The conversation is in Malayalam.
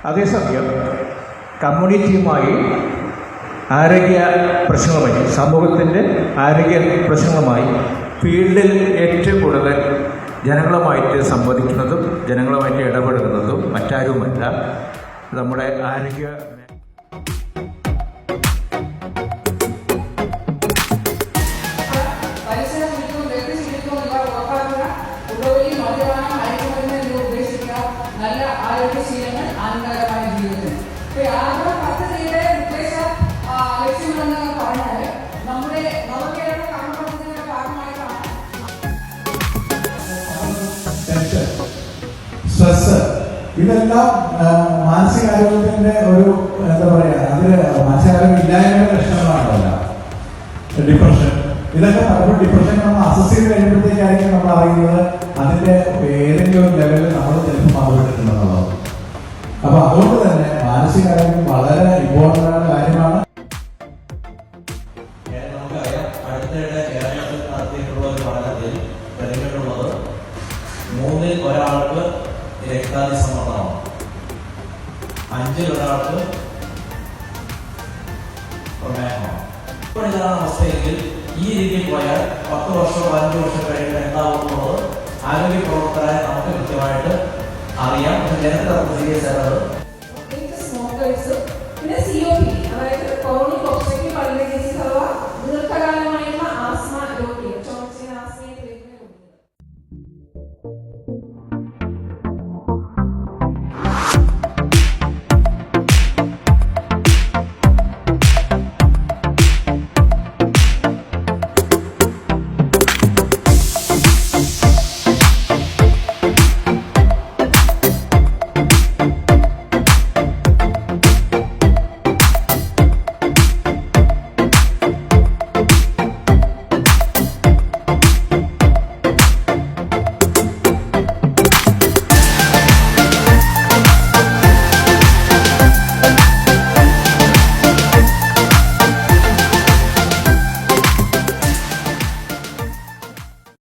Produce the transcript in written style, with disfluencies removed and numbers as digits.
അതേസമയം കമ്മ്യൂണിറ്റിയുമായി ആരോഗ്യ പ്രശ്നങ്ങളുമായി, സമൂഹത്തിൻ്റെ ആരോഗ്യ പ്രശ്നങ്ങളുമായി ഫീൽഡിൽ ഏറ്റവും കൂടുതൽ ജനങ്ങളുമായിട്ട് സംവദിക്കുന്നതും ജനങ്ങളുമായിട്ട് ഇടപെടുന്നതും മറ്റാരുമല്ല നമ്മുടെ ആരോഗ്യ നല്ല ആരോഗ്യശീലങ്ങൾ ആനന്ദകരമായ ജീവിതത്തിന്. ആഗ്രഹ പദ്ധതിയുടെ ഉദ്ദേശ ലക്ഷ്യങ്ങളെന്ന് പറഞ്ഞാൽ നമ്മുടെ നവകേരള കർമ്മപദ്ധതിയുടെ ഭാഗമായിട്ടാണ് സ്ട്രെസ്, ഇതെല്ലാം മാനസികാരോഗ്യത്തിന്റെ ഒരു എന്താ പറയാ, അതിന് മാനസികാരോഗ്യം ഇല്ലായ്മയുടെ ലക്ഷണങ്ങളാണല്ല. ഡിപ്രഷൻ, ഇതൊക്കെ നമ്മൾ ഡിപ്രഷൻ നമ്മൾ അസസ് ചെയ്ത് കഴിയുമ്പോഴത്തേക്കായിരിക്കും നമ്മൾ അറിയുന്നത് അതിന്റെ ഏതെങ്കിലും ഒരു ലെവലിൽ നമ്മൾ ചിലപ്പോൾ മാറിയിട്ടുണ്ടെന്നുള്ളത്. അപ്പൊ അതുകൊണ്ട് തന്നെ മാനസികാരോഗ്യം വളരെ ഇമ്പോർട്ടൻ്റ് ആയ കാര്യമാണ്. നമുക്കറിയാം, അടുത്തിടെ കേരളത്തിൽ നടത്തിയിട്ടുള്ള ഒരു പഠനത്തിൽ തെളിഞ്ഞിട്ടുള്ളത് 3-ൽ ഒരാൾക്ക് രക്താതിസമ്മർദ്ദമാണ്, 5-ൽ ഒരാൾക്ക് പ്രമേഹമാണ്. ഇതാണ് അവസ്ഥയെങ്കിൽ ഈ രീതിയിൽ പോയാൽ 10 വർഷം 15 വർഷം കഴിയുമ്പോൾ എന്താവുന്നത് ആരോഗ്യ പ്രവർത്തകരായ നമുക്ക് കൃത്യമായിട്ട് അറിയാം. ജനത്തിൽ സീരിയസ് ആയിട്ടുള്ളത് സ്മോക്കേഴ്സ്, പിന്നെ COPD, അതായത് ക്രോണിക് ഒബ്സ്ട്രക്റ്റീവ് പൾമണറി ഡിസീസ്